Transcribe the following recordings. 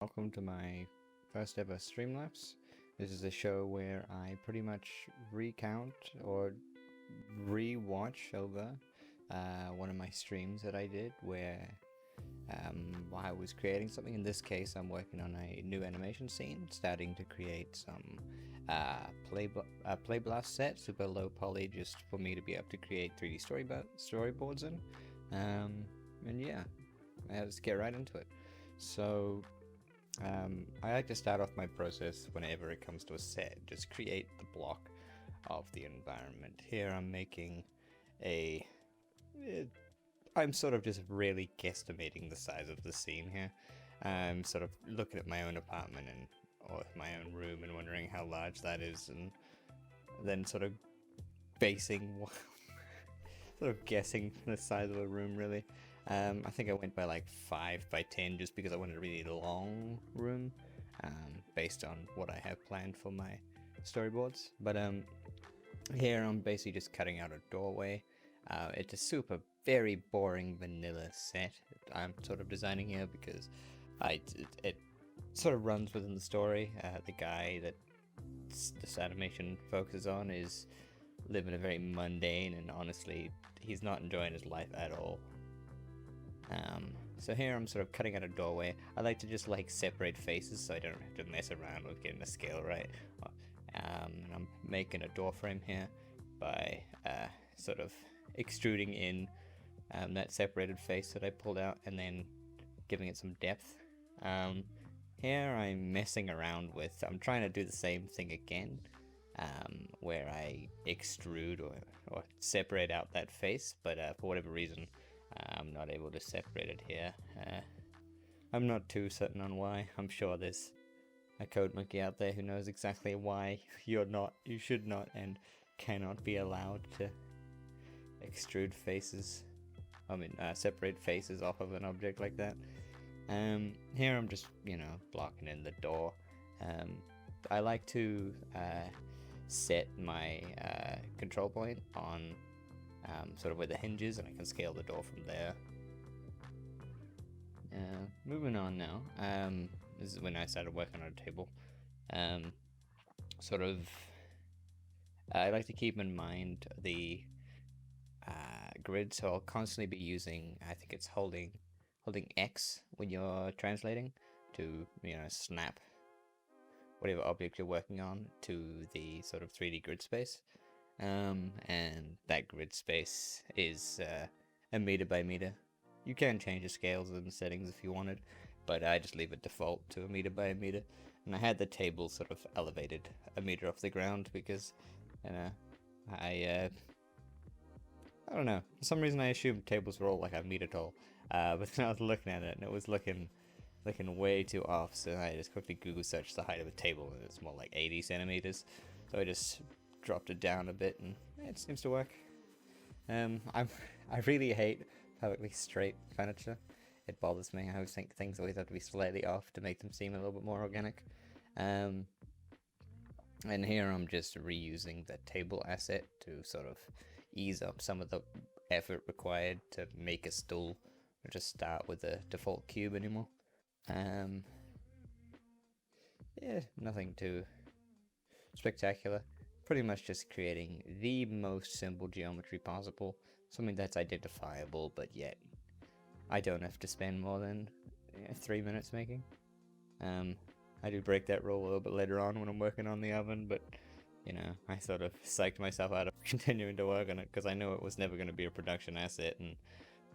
Welcome to my first ever Streamlapse. This is a show where I pretty much recount or re-watch over one of my streams that I did where while I was creating something. In this case, I'm working on a new animation scene, starting to create some Play Blast set, super low poly, just for me to be able to create 3D storyboards in. And yeah, let's get right into it. So I like to start off my process whenever it comes to a set, just create the block of the environment. Here I'm making I'm sort of just really guesstimating the size of the scene here. I'm sort of looking at my own apartment or my own room and wondering how large that is, and then sort of basing sort of guessing the size of a room really. I think I went by like 5 by 10 just because I wanted a really long room, based on what I have planned for my storyboards. But here I'm basically just cutting out a doorway. It's a super very boring vanilla set I'm sort of designing here because it sort of runs within the story. The guy that this animation focuses on is living a very mundane, and honestly he's not enjoying his life at all. So here I'm sort of cutting out a doorway. I like to just like separate faces so I don't have to mess around with getting the scale right. And I'm making a door frame here by sort of extruding in that separated face that I pulled out and then giving it some depth. Here I'm messing around with, I'm trying to do the same thing again, where I extrude or separate out that face, but for whatever reason I'm not able to separate it here. I'm not too certain on why. I'm sure there's a code monkey out there who knows exactly why you should not and cannot be allowed to extrude faces. Separate faces off of an object like that. Here I'm just, blocking in the door. I like to set my control point on sort of where the hinge is, and I can scale the door from there. Moving on now. This is when I started working on a table. I like to keep in mind the grid, so I'll constantly be using, I think it's holding X when you're translating to snap whatever object you're working on to the sort of 3D grid space. And that grid space is a meter by meter. You can change the scales and settings if you wanted, but I just leave it default to a meter by a meter. And I had the table sort of elevated a meter off the ground because I don't know, for some reason I assumed tables were all like a meter tall, but then I was looking at it and it was looking way too off, so I just quickly Google searched the height of a table and it's more like 80 centimeters, so I just dropped it down a bit and it seems to work. I really hate perfectly straight furniture. It bothers me. I always think things always have to be slightly off to make them seem a little bit more organic. And here I'm just reusing the table asset to sort of ease up some of the effort required to make a stool or just start with the default cube anymore. Yeah, nothing too spectacular. Pretty much just creating the most simple geometry possible, something that's identifiable, but yet I don't have to spend more than 3 minutes making. I do break that rule a little bit later on when I'm working on the oven, but I sort of psyched myself out of continuing to work on it because I knew it was never going to be a production asset and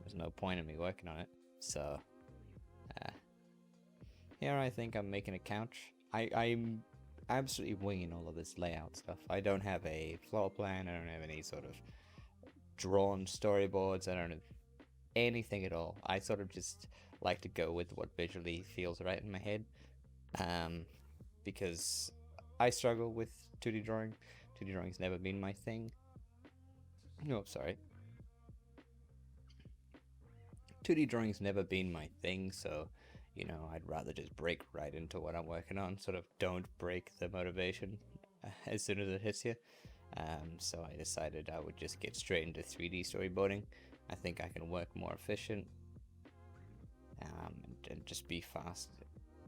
there's no point in me working on it. So here I think I'm making a couch. I'm absolutely winging all of this layout stuff. I don't have a floor plan, I don't have any sort of drawn storyboards, I don't have anything at all. I sort of just like to go with what visually feels right in my head, because I struggle with 2D drawing. 2D drawing's never been my thing. No, sorry. 2D drawing's never been my thing, so I'd rather just break right into what I'm working on, sort of don't break the motivation as soon as it hits you. So I decided I would just get straight into 3D storyboarding. I think I can work more efficient and just be fast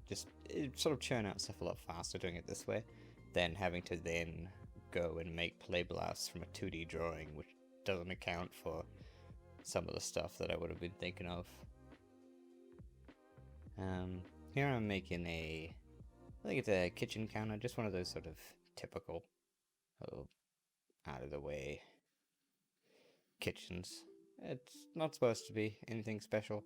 just it sort of churn out stuff a lot faster doing it this way than having to then go and make play blasts from a 2D drawing, which doesn't account for some of the stuff that I would have been thinking of. Here I'm making I think it's a kitchen counter, just one of those sort of typical little out of the way kitchens. It's not supposed to be anything special,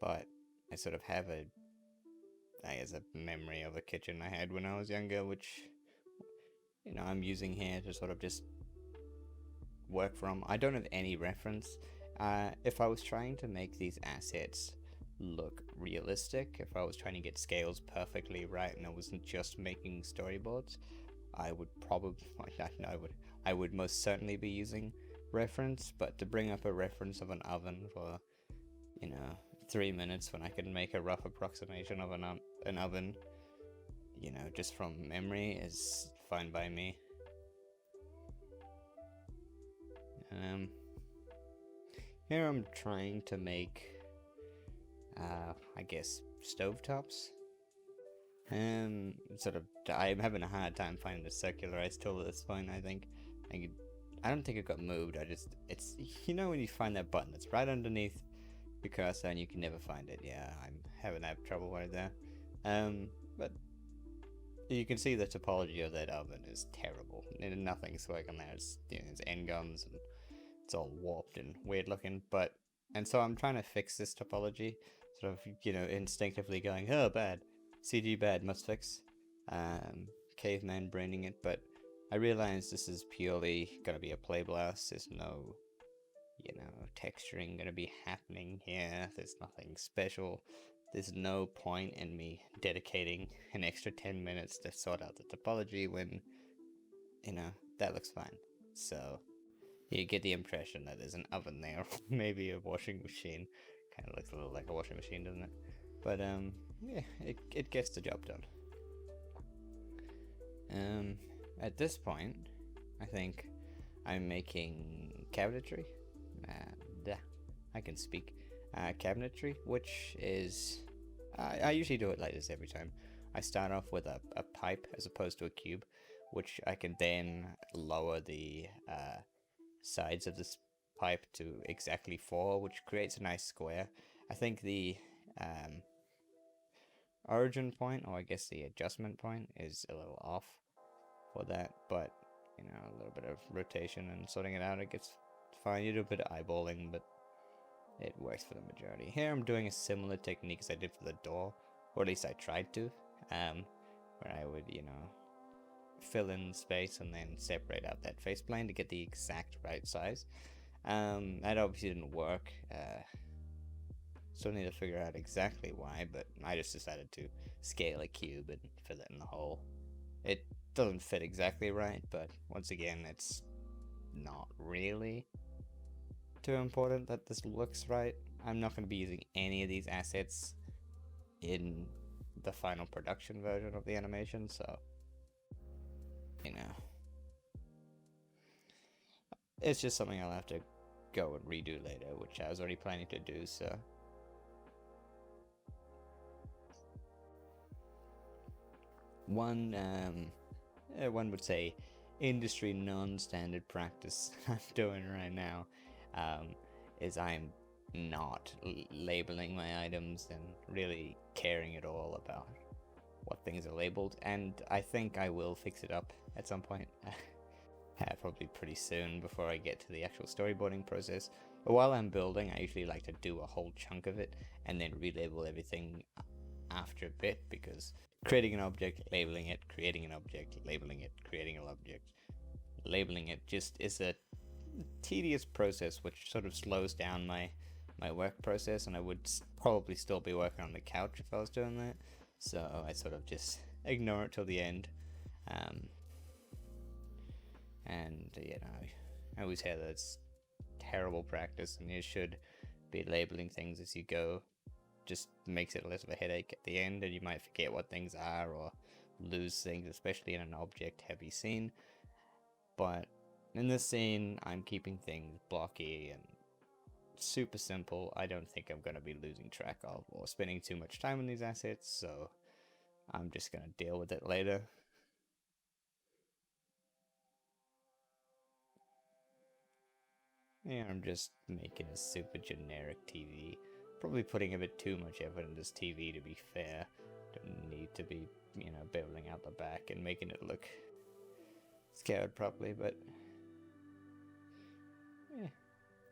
but I sort of have I guess a memory of a kitchen I had when I was younger, which, you know, I'm using here to sort of just work from. I don't have any reference. If I was trying to make these assets look realistic, if I was trying to get scales perfectly right and I wasn't just making storyboards, I would probably, I would most certainly be using reference, but to bring up a reference of an oven for, you know, 3 minutes when I can make a rough approximation of an oven, you know, just from memory is fine by me. Here I'm trying to make, I guess, stovetops. Sort of, I'm having a hard time finding the circularized tool at this point. I don't think it got moved. It's, you know, when you find that button that's right underneath your cursor and you can never find it. Yeah, I'm having that trouble right there. But you can see the topology of that oven is terrible. Nothing's working there. It's, you know, it's end guns and it's all warped and weird looking. And so I'm trying to fix this topology, sort of, you know, instinctively going, oh, bad. CG bad, must fix. Caveman braining it, but I realize this is purely gonna be a play blast. There's no, you know, texturing gonna be happening here. There's nothing special. There's no point in me dedicating an extra 10 minutes to sort out the topology when, you know, that looks fine. So you get the impression that there's an oven there, maybe a washing machine. Kind of looks a little like a washing machine, doesn't it? But yeah, it gets the job done. At this point, I think I'm making cabinetry. I can speak. Cabinetry, which is, I usually do it like this every time. I start off with a pipe as opposed to a cube, which I can then lower the sides of this pipe to exactly 4, which creates a nice square. I think the origin point, or I guess the adjustment point, is a little off for that, but, you know, a little bit of rotation and sorting it out, it gets fine. You do a bit of eyeballing, but it works for the majority. Here I'm doing a similar technique as I did for the door, or at least I tried to, where I would, you know, fill in space and then separate out that faceplane to get the exact right size. That obviously didn't work. Still need to figure out exactly why, but I just decided to scale a cube and fill it in the hole. It doesn't fit exactly right, but once again, it's not really too important that this looks right. I'm not going to be using any of these assets in the final production version of the animation, so, you know, it's just something I'll have to go and redo later, which I was already planning to do, so. One would say industry non-standard practice I'm doing right now is I'm not labeling my items and really caring at all about what things are labeled, and I think I will fix it up at some point. Probably pretty soon before I get to the actual storyboarding process. But while I'm building, I usually like to do a whole chunk of it and then relabel everything after a bit, because creating an object, labeling it, creating an object, labeling it, creating an object, labeling it just is a tedious process which sort of slows down my work process, and I would probably still be working on the couch if I was doing that, so I sort of just ignore it till the end. And, you know, I always hear that it's terrible practice and you should be labeling things as you go. Just makes it less of a headache at the end, and you might forget what things are or lose things, especially in an object heavy scene. But in this scene, I'm keeping things blocky and super simple. I don't think I'm going to be losing track of or spending too much time on these assets, so I'm just gonna deal with it later. Yeah, I'm just making a super generic TV. Probably putting a bit too much effort in this TV, to be fair. Don't need to be, building out the back and making it look scared properly, but yeah.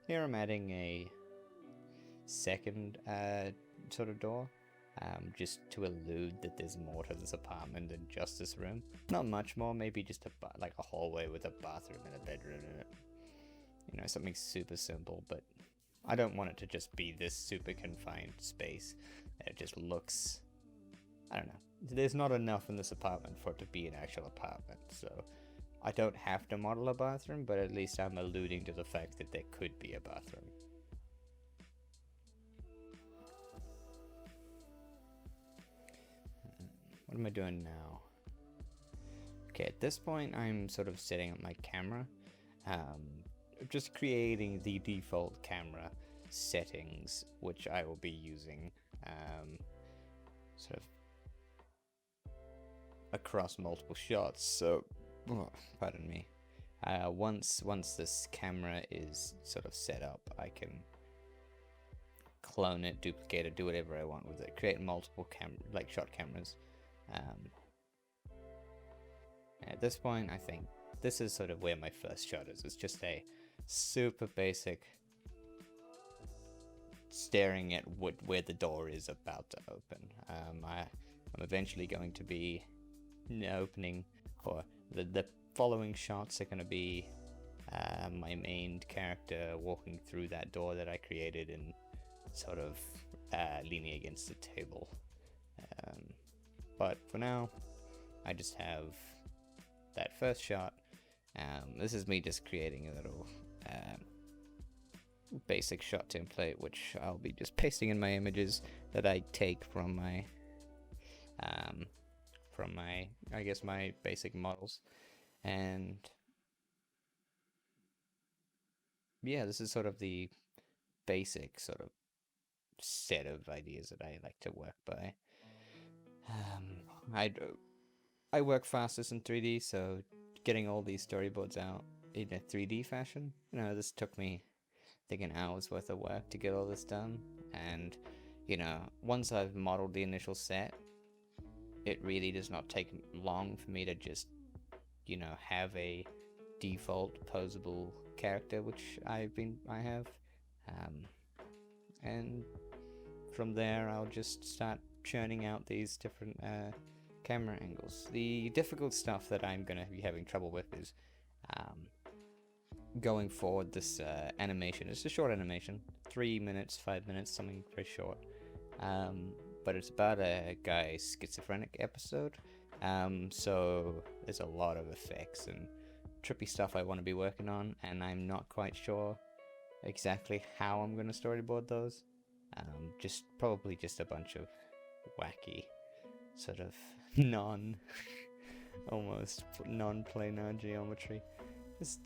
Here I'm adding a second sort of door, just to allude that there's more to this apartment than just this room. Not much more, maybe just like a hallway with a bathroom and a bedroom in it. Something super simple, but I don't want it to just be this super confined space. It just looks, I don't know. There's not enough in this apartment for it to be an actual apartment, so I don't have to model a bathroom, but at least I'm alluding to the fact that there could be a bathroom. What am I doing now? Okay, at this point I'm sort of setting up my camera. Just creating the default camera settings, which I will be using sort of across multiple shots. So, pardon me. Once this camera is sort of set up, I can clone it, duplicate it, do whatever I want with it. Create multiple shot cameras. At this point, I think this is sort of where my first shot is. It's just a super basic staring at where the door is about to open. I'm eventually going to be opening, or the following shots are going to be my main character walking through that door that I created and sort of leaning against the table. But for now, I just have that first shot. This is me just creating a little basic shot template, which I'll be just pasting in my images that I take from my I guess my basic models. And yeah, this is sort of the basic sort of set of ideas that I like to work by. I work fastest in 3D, so getting all these storyboards out in a 3D fashion, this took me, I think, an hour's worth of work to get all this done. And once I've modeled the initial set, it really does not take long for me to just have a default posable character, which I have, and from there I'll just start churning out these different camera angles. The difficult stuff that I'm going to be having trouble with is going forward this animation. It's a short animation, 3 minutes, 5 minutes, something very short, but it's about a guy's schizophrenic episode, so there's a lot of effects and trippy stuff I want to be working on, and I'm not quite sure exactly how I'm going to storyboard those. Probably just a bunch of wacky sort of almost non-planar geometry. Just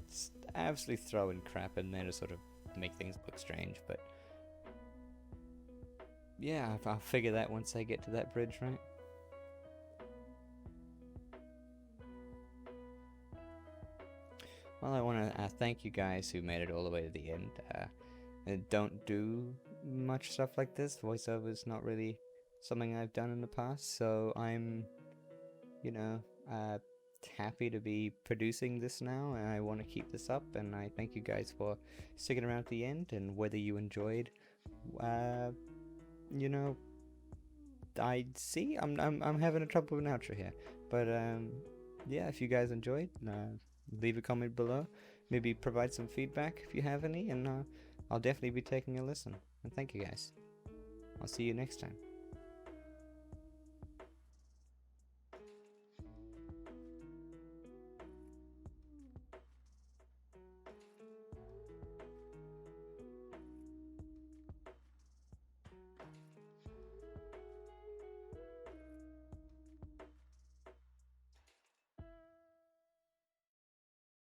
absolutely throwing crap in there to sort of make things look strange, but yeah, I'll figure that once I get to that bridge, right? Well, I want to thank you guys who made it all the way to the end. I don't do much stuff like this. Voiceover is not really something I've done in the past, so I'm, happy to be producing this now, and I want to keep this up, and I thank you guys for sticking around at the end. And whether you enjoyed, I'm having a trouble with an outro here, but yeah, if you guys enjoyed, leave a comment below, maybe provide some feedback if you have any, and I'll definitely be taking a listen. And thank you guys. I'll see you next time.